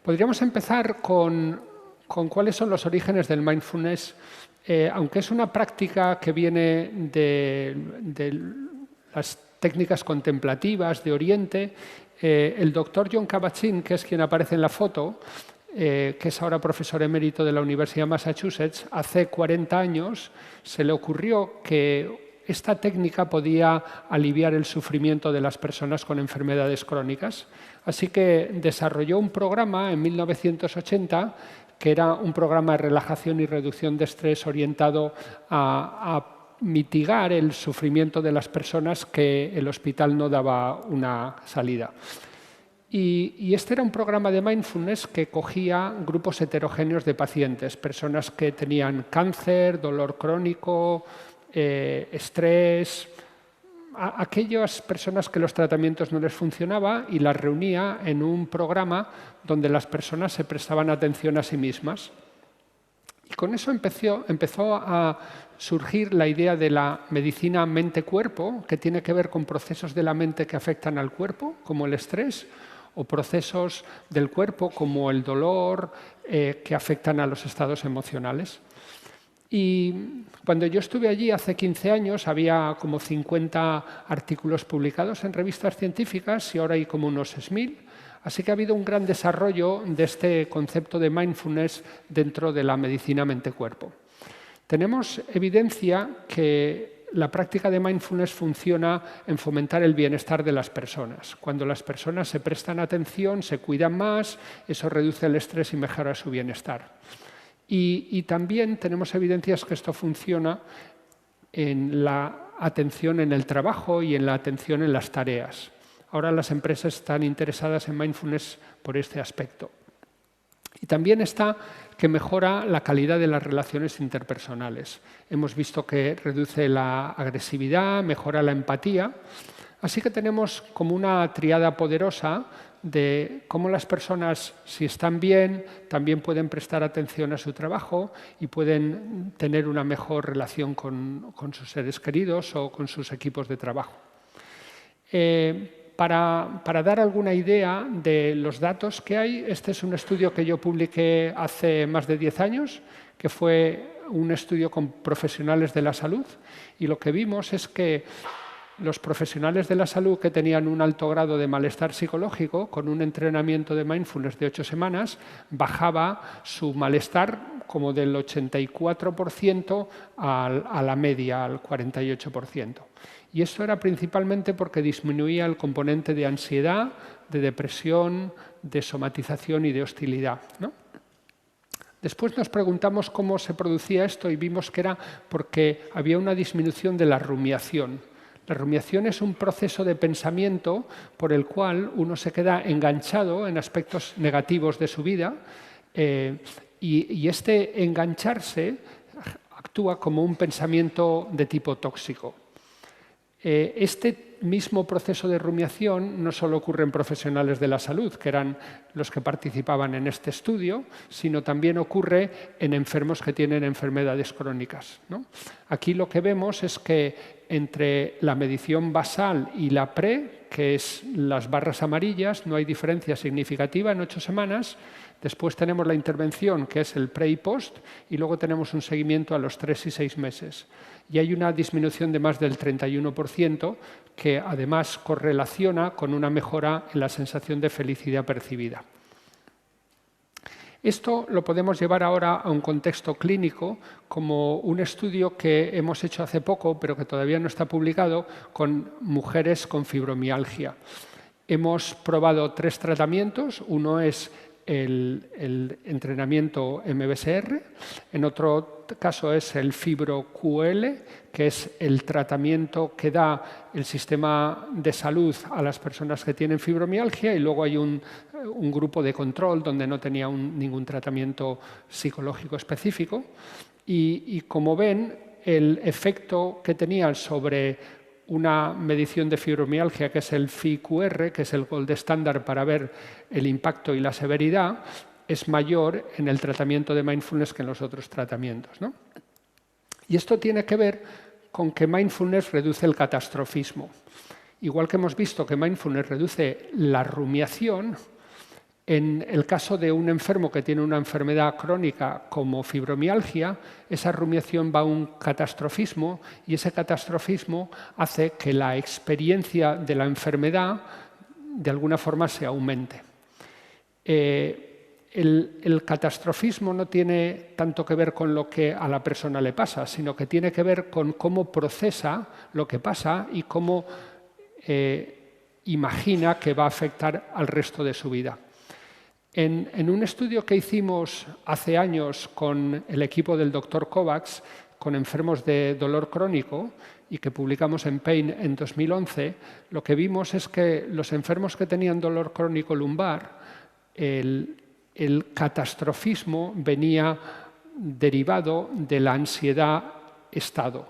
Podríamos empezar con cuáles son los orígenes del mindfulness, aunque es una práctica que viene de las técnicas contemplativas de Oriente. El doctor Jon Kabat-Zinn, que es quien aparece en la foto, que es ahora profesor emérito de la Universidad de Massachusetts, hace 40 años se le ocurrió que esta técnica podía aliviar el sufrimiento de las personas con enfermedades crónicas. Así que desarrolló un programa en 1980 que era un programa de relajación y reducción de estrés orientado a mitigar el sufrimiento de las personas que el hospital no daba una salida. Y este era un programa de mindfulness que cogía grupos heterogéneos de pacientes, personas que tenían cáncer, dolor crónico, estrés, aquellas personas que los tratamientos no les funcionaban, y las reunía en un programa donde las personas se prestaban atención a sí mismas. Y con eso empezó a surgir la idea de la medicina mente-cuerpo, que tiene que ver con procesos de la mente que afectan al cuerpo, como el estrés, o procesos del cuerpo, como el dolor, que afectan a los estados emocionales. Y cuando yo estuve allí hace 15 años había como 50 artículos publicados en revistas científicas y ahora hay como unos 6.000. Así que ha habido un gran desarrollo de este concepto de mindfulness dentro de la medicina mente-cuerpo. Tenemos evidencia que la práctica de mindfulness funciona en fomentar el bienestar de las personas. Cuando las personas se prestan atención, se cuidan más, eso reduce el estrés y mejora su bienestar. Y también tenemos evidencias que esto funciona en la atención en el trabajo y en la atención en las tareas. Ahora las empresas están interesadas en mindfulness por este aspecto. Y también está que mejora la calidad de las relaciones interpersonales. Hemos visto que reduce la agresividad, mejora la empatía. Así que tenemos como una triada poderosa de cómo las personas, si están bien, también pueden prestar atención a su trabajo y pueden tener una mejor relación con sus seres queridos o con sus equipos de trabajo. Para dar alguna idea de los datos que hay, este es un estudio que yo publiqué hace más de 10 años, que fue un estudio con profesionales de la salud, y lo que vimos es que los profesionales de la salud que tenían un alto grado de malestar psicológico, con un entrenamiento de mindfulness de 8 semanas, bajaba su malestar como del 84% a la media, al 48%. Y esto era principalmente porque disminuía el componente de ansiedad, de depresión, de somatización y de hostilidad, ¿no? Después nos preguntamos cómo se producía esto y vimos que era porque había una disminución de la rumiación. La rumiación es un proceso de pensamiento por el cual uno se queda enganchado en aspectos negativos de su vida y este engancharse actúa como un pensamiento de tipo tóxico. Este mismo proceso de rumiación no solo ocurre en profesionales de la salud, que eran los que participaban en este estudio, sino también ocurre en enfermos que tienen enfermedades crónicas, ¿no? Aquí lo que vemos es que entre la medición basal y la pre, que es las barras amarillas, no hay diferencia significativa en 8 semanas. Después tenemos la intervención, que es el pre y post, y luego tenemos un seguimiento a los 3 y 6 meses. Y hay una disminución de más del 31%, que además correlaciona con una mejora en la sensación de felicidad percibida. Esto lo podemos llevar ahora a un contexto clínico, como un estudio que hemos hecho hace poco, pero que todavía no está publicado, con mujeres con fibromialgia. Hemos probado 3 tratamientos. Uno es el entrenamiento MBSR, en otro caso es el FibroQL, que es el tratamiento que da el sistema de salud a las personas que tienen fibromialgia, y luego hay un grupo de control donde no tenía ningún tratamiento psicológico específico. Y como ven, el efecto que tenían sobre una medición de fibromialgia, que es el FIQR, que es el gold estándar para ver el impacto y la severidad, es mayor en el tratamiento de mindfulness que en los otros tratamientos, ¿no? Y esto tiene que ver con que mindfulness reduce el catastrofismo. Igual que hemos visto que mindfulness reduce la rumiación, En el caso de un enfermo que tiene una enfermedad crónica como fibromialgia, esa rumiación va a un catastrofismo y ese catastrofismo hace que la experiencia de la enfermedad de alguna forma se aumente. El catastrofismo no tiene tanto que ver con lo que a la persona le pasa, sino que tiene que ver con cómo procesa lo que pasa y cómo imagina que va a afectar al resto de su vida. En un estudio que hicimos hace años con el equipo del Dr. Kovacs, con enfermos de dolor crónico, y que publicamos en Pain en 2011, lo que vimos es que los enfermos que tenían dolor crónico lumbar, el catastrofismo venía derivado de la ansiedad estado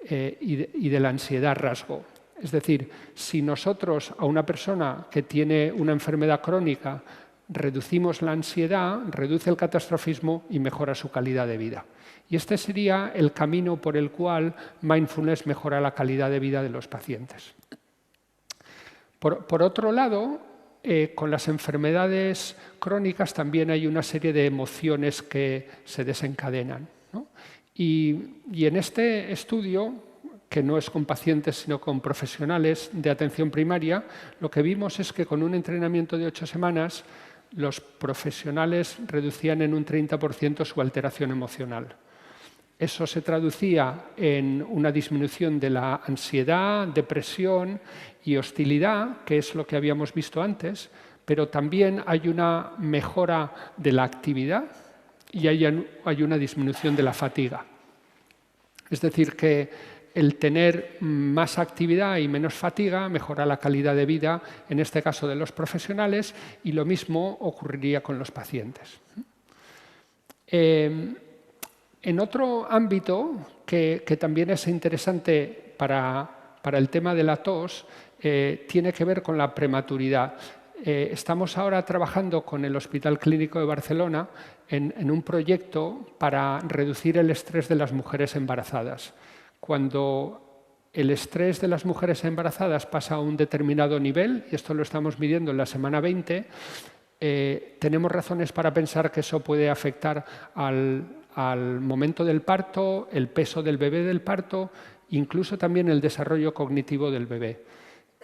y de la ansiedad rasgo. Es decir, si nosotros a una persona que tiene una enfermedad crónica reducimos la ansiedad, reduce el catastrofismo y mejora su calidad de vida. Y este sería el camino por el cual mindfulness mejora la calidad de vida de los pacientes. Por otro lado, con las enfermedades crónicas también hay una serie de emociones que se desencadenan, ¿no? Y en este estudio, que no es con pacientes sino con profesionales de atención primaria, lo que vimos es que con un entrenamiento de 8 semanas los profesionales reducían en un 30% su alteración emocional. Eso se traducía en una disminución de la ansiedad, depresión y hostilidad, que es lo que habíamos visto antes, pero también hay una mejora de la actividad y hay una disminución de la fatiga. Es decir, que el tener más actividad y menos fatiga mejora la calidad de vida, en este caso de los profesionales, y lo mismo ocurriría con los pacientes. En otro ámbito que también es interesante para el tema de la tos, tiene que ver con la prematuridad. Estamos ahora trabajando con el Hospital Clínico de Barcelona en un proyecto para reducir el estrés de las mujeres embarazadas. Cuando el estrés de las mujeres embarazadas pasa a un determinado nivel, y esto lo estamos midiendo en la semana 20, tenemos razones para pensar que eso puede afectar al momento del parto, el peso del bebé del parto, incluso también el desarrollo cognitivo del bebé.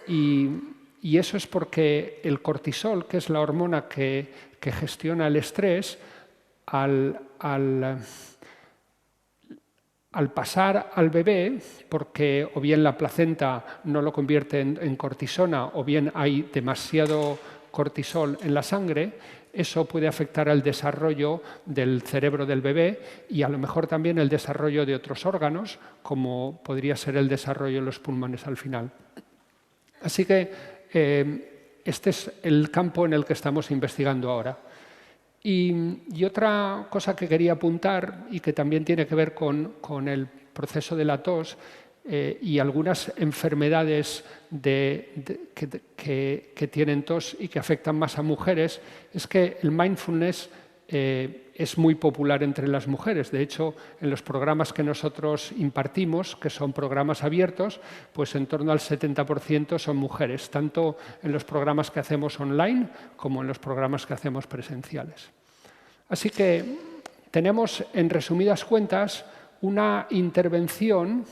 Y eso es porque el cortisol, que es la hormona que gestiona el estrés, al pasar al bebé, porque o bien la placenta no lo convierte en cortisona o bien hay demasiado cortisol en la sangre, eso puede afectar al desarrollo del cerebro del bebé y a lo mejor también el desarrollo de otros órganos, como podría ser el desarrollo de los pulmones al final. Así que este es el campo en el que estamos investigando ahora. Y otra cosa que quería apuntar y que también tiene que ver con el proceso de la tos y algunas enfermedades que tienen tos y que afectan más a mujeres, es que el mindfulness es muy popular entre las mujeres. De hecho, en los programas que nosotros impartimos, que son programas abiertos, pues en torno al 70% son mujeres, tanto en los programas que hacemos online como en los programas que hacemos presenciales. Así que tenemos, en resumidas cuentas, una intervención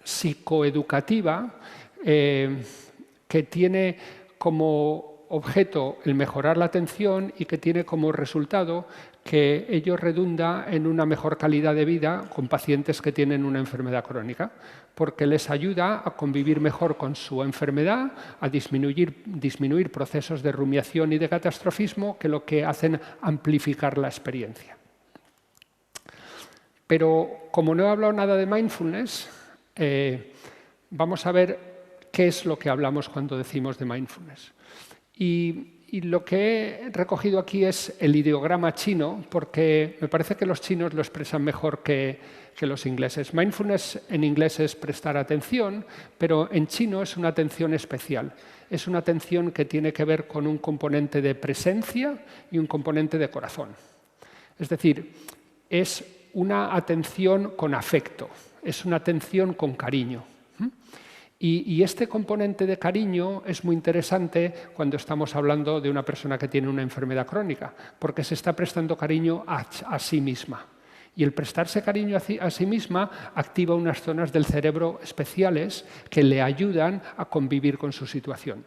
psicoeducativa que tiene como objeto el mejorar la atención y que tiene como resultado que ello redunda en una mejor calidad de vida con pacientes que tienen una enfermedad crónica, porque les ayuda a convivir mejor con su enfermedad, a disminuir procesos de rumiación y de catastrofismo que lo que hacen amplificar la experiencia. Pero como no he hablado nada de mindfulness, vamos a ver qué es lo que hablamos cuando decimos de mindfulness. Y lo que he recogido aquí es el ideograma chino, porque me parece que los chinos lo expresan mejor que los ingleses. Mindfulness en inglés es prestar atención, pero en chino es una atención especial. Es una atención que tiene que ver con un componente de presencia y un componente de corazón. Es decir, es una atención con afecto, es una atención con cariño. Y este componente de cariño es muy interesante cuando estamos hablando de una persona que tiene una enfermedad crónica, porque se está prestando cariño a sí misma. Y el prestarse cariño a sí misma activa unas zonas del cerebro especiales que le ayudan a convivir con su situación.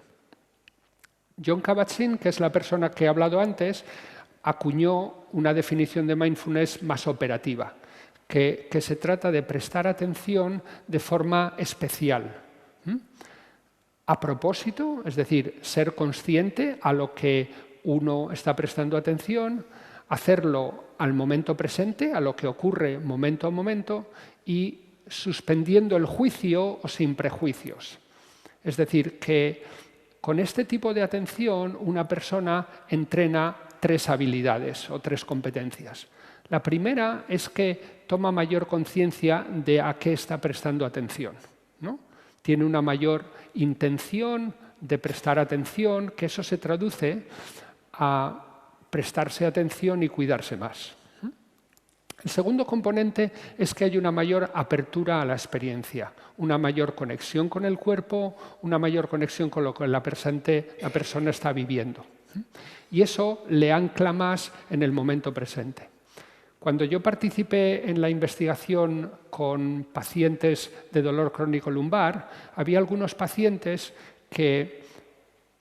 John Kabat-Zinn, que es la persona que he hablado antes, acuñó una definición de mindfulness más operativa, que se trata de prestar atención de forma especial. A propósito, es decir, ser consciente a lo que uno está prestando atención, hacerlo al momento presente, a lo que ocurre momento a momento, y suspendiendo el juicio o sin prejuicios. Es decir, que con este tipo de atención una persona entrena 3 habilidades o 3 competencias. La primera es que toma mayor conciencia de a qué está prestando atención, ¿no? Tiene una mayor intención de prestar atención, que eso se traduce a prestarse atención y cuidarse más. El segundo componente es que hay una mayor apertura a la experiencia, una mayor conexión con el cuerpo, una mayor conexión con lo que la persona está viviendo. Y eso le ancla más en el momento presente. Cuando yo participé en la investigación con pacientes de dolor crónico lumbar, había algunos pacientes que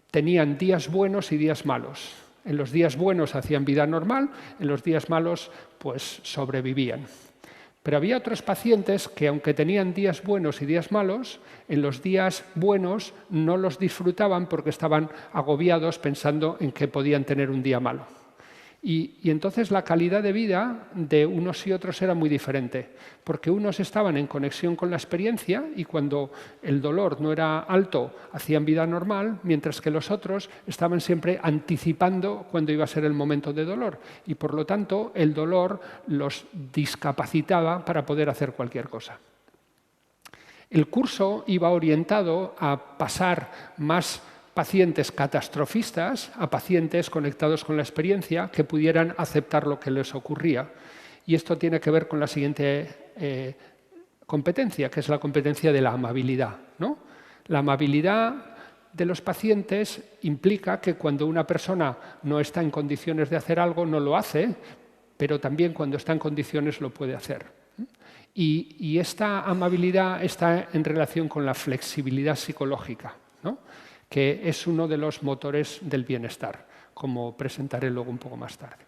tenían días buenos y días malos. En los días buenos hacían vida normal, en los días malos pues sobrevivían. Pero había otros pacientes que, aunque tenían días buenos y días malos, en los días buenos no los disfrutaban porque estaban agobiados pensando en que podían tener un día malo. Y entonces la calidad de vida de unos y otros era muy diferente, porque unos estaban en conexión con la experiencia y cuando el dolor no era alto hacían vida normal, mientras que los otros estaban siempre anticipando cuándo iba a ser el momento de dolor y por lo tanto el dolor los discapacitaba para poder hacer cualquier cosa. El curso iba orientado a pasar más pacientes catastrofistas a pacientes conectados con la experiencia que pudieran aceptar lo que les ocurría. Y esto tiene que ver con la siguiente competencia, que es la competencia de la amabilidad, ¿no? La amabilidad de los pacientes implica que cuando una persona no está en condiciones de hacer algo, no lo hace, pero también cuando está en condiciones lo puede hacer. Y esta amabilidad está en relación con la flexibilidad psicológica, ¿no? Que es uno de los motores del bienestar, como presentaré luego un poco más tarde.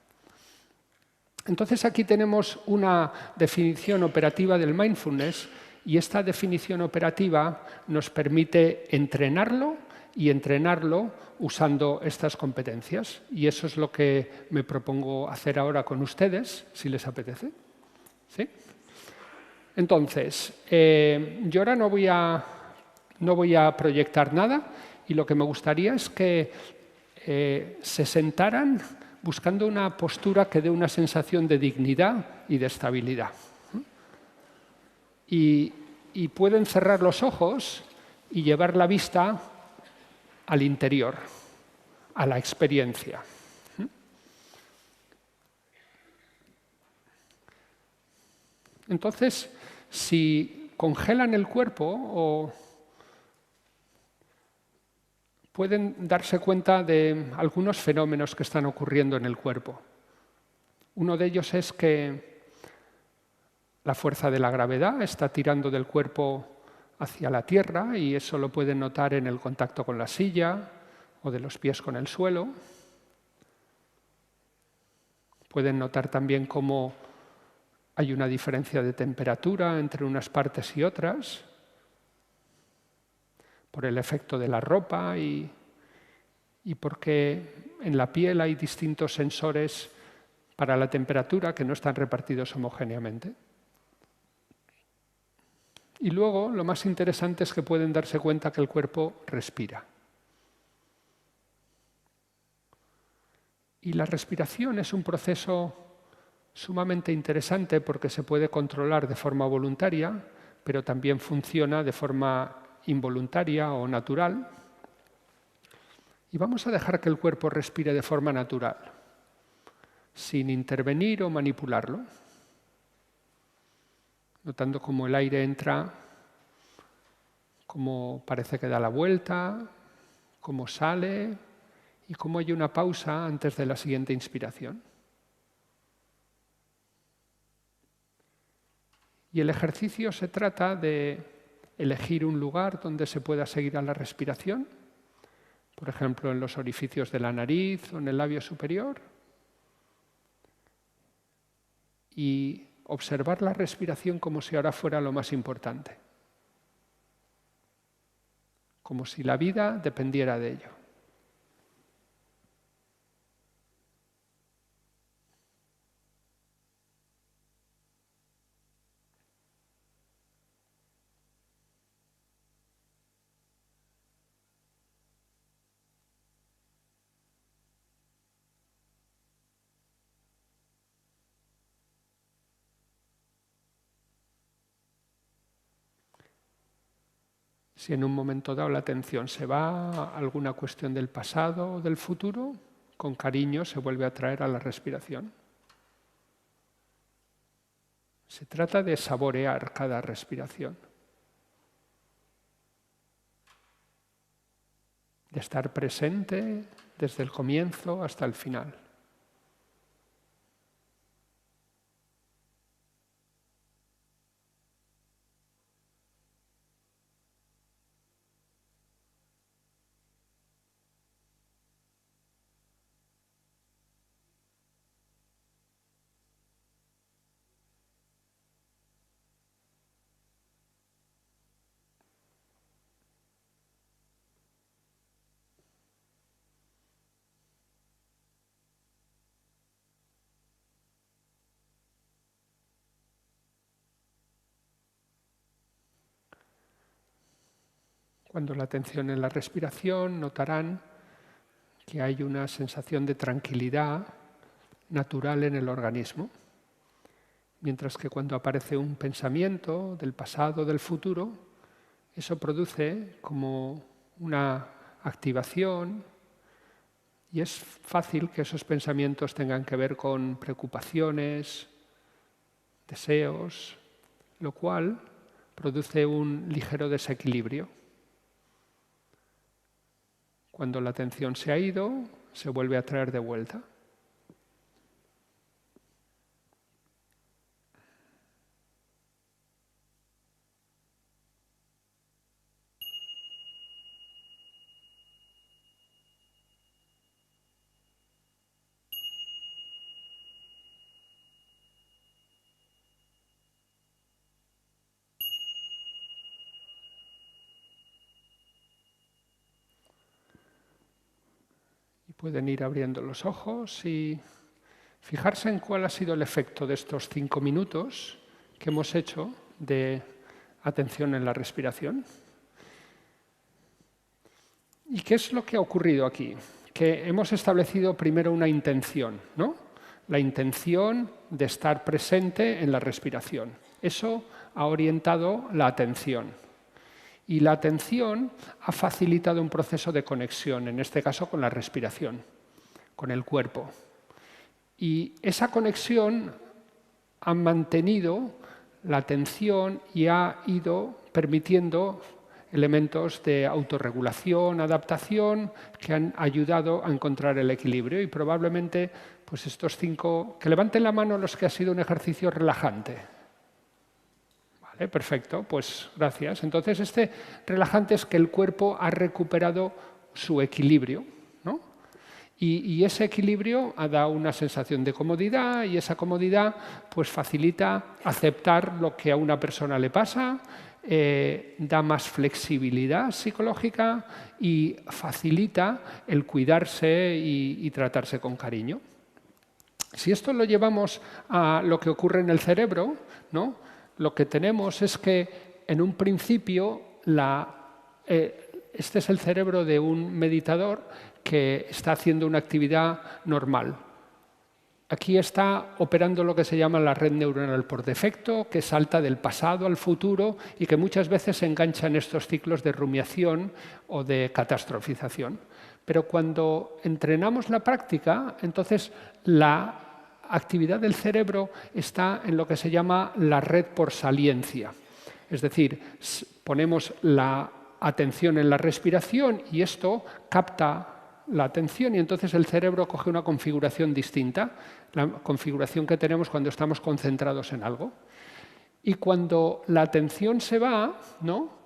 Entonces aquí tenemos una definición operativa del mindfulness y esta definición operativa nos permite entrenarlo y entrenarlo usando estas competencias. Y eso es lo que me propongo hacer ahora con ustedes, si les apetece. ¿Sí? Entonces, yo ahora no voy a proyectar nada. Y lo que me gustaría es que se sentaran buscando una postura que dé una sensación de dignidad y de estabilidad. Y pueden cerrar los ojos y llevar la vista al interior, a la experiencia. Entonces, si congelan el cuerpo pueden darse cuenta de algunos fenómenos que están ocurriendo en el cuerpo. Uno de ellos es que la fuerza de la gravedad está tirando del cuerpo hacia la tierra y eso lo pueden notar en el contacto con la silla o de los pies con el suelo. Pueden notar también cómo hay una diferencia de temperatura entre unas partes y otras, por el efecto de la ropa y porque en la piel hay distintos sensores para la temperatura que no están repartidos homogéneamente. Y luego, lo más interesante es que pueden darse cuenta que el cuerpo respira. Y la respiración es un proceso sumamente interesante porque se puede controlar de forma voluntaria, pero también funciona de forma involuntaria o natural. Y vamos a dejar que el cuerpo respire de forma natural, sin intervenir o manipularlo, notando cómo el aire entra cómo parece que da la vuelta, cómo sale y cómo hay una pausa antes de la siguiente inspiración. Y el ejercicio se trata de elegir un lugar donde se pueda seguir a la respiración, por ejemplo, en los orificios de la nariz o en el labio superior, y observar la respiración como si ahora fuera lo más importante, como si la vida dependiera de ello. Si en un momento dado la atención se va a alguna cuestión del pasado o del futuro, con cariño se vuelve a traer a la respiración. Se trata de saborear cada respiración, de estar presente desde el comienzo hasta el final. Cuando la atención en la respiración, notarán que hay una sensación de tranquilidad natural en el organismo, mientras que cuando aparece un pensamiento del pasado o del futuro, eso produce como una activación y es fácil que esos pensamientos tengan que ver con preocupaciones, deseos, lo cual produce un ligero desequilibrio. Cuando la atención se ha ido, se vuelve a traer de vuelta. Pueden ir abriendo los ojos y fijarse en cuál ha sido el efecto de estos 5 minutos que hemos hecho de atención en la respiración. ¿Y qué es lo que ha ocurrido aquí? Que hemos establecido primero una intención, ¿no? La intención de estar presente en la respiración. Eso ha orientado la atención. Y la atención ha facilitado un proceso de conexión, en este caso con la respiración, con el cuerpo. Y esa conexión ha mantenido la atención y ha ido permitiendo elementos de autorregulación, adaptación, que han ayudado a encontrar el equilibrio. Y probablemente pues estos 5, que levanten la mano los que ha sido un ejercicio relajante. Perfecto, pues gracias. Entonces, este relajante es que el cuerpo ha recuperado su equilibrio, ¿no? Y ese equilibrio ha dado una sensación de comodidad y esa comodidad pues, facilita aceptar lo que a una persona le pasa, da más flexibilidad psicológica y facilita el cuidarse y tratarse con cariño. Si esto lo llevamos a lo que ocurre en el cerebro, ¿no? Lo que tenemos es que, en un principio, este es el cerebro de un meditador que está haciendo una actividad normal. Aquí está operando lo que se llama la red neuronal por defecto, que salta del pasado al futuro y que muchas veces se engancha en estos ciclos de rumiación o de catastrofización. Pero cuando entrenamos la práctica, entonces la actividad del cerebro está en lo que se llama la red por saliencia. Es decir, ponemos la atención en la respiración y esto capta la atención y entonces el cerebro coge una configuración distinta, la configuración que tenemos cuando estamos concentrados en algo. Y cuando la atención se va, ¿no?,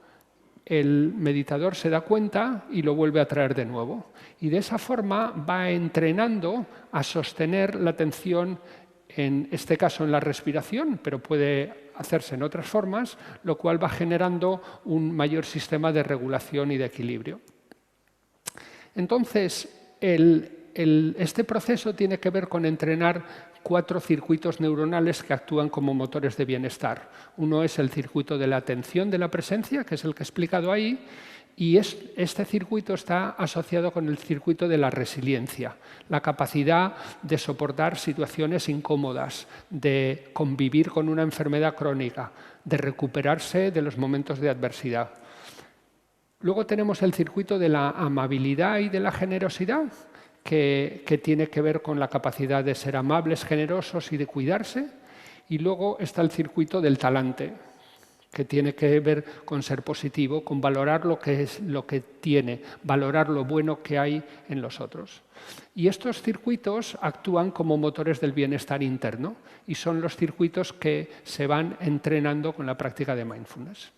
el meditador se da cuenta y lo vuelve a traer de nuevo. Y de esa forma va entrenando a sostener la atención, en este caso en la respiración, pero puede hacerse en otras formas, lo cual va generando un mayor sistema de regulación y de equilibrio. Entonces, este proceso tiene que ver con entrenar 4 circuitos neuronales que actúan como motores de bienestar. Uno es el circuito de la atención de la presencia, que es el que he explicado ahí, y este circuito está asociado con el circuito de la resiliencia, la capacidad de soportar situaciones incómodas, de convivir con una enfermedad crónica, de recuperarse de los momentos de adversidad. Luego tenemos el circuito de la amabilidad y de la generosidad, que tiene que ver con la capacidad de ser amables, generosos y de cuidarse. Y luego está el circuito del talante, que tiene que ver con ser positivo, con valorar lo que tiene, valorar lo bueno que hay en los otros. Y estos circuitos actúan como motores del bienestar interno y son los circuitos que se van entrenando con la práctica de mindfulness.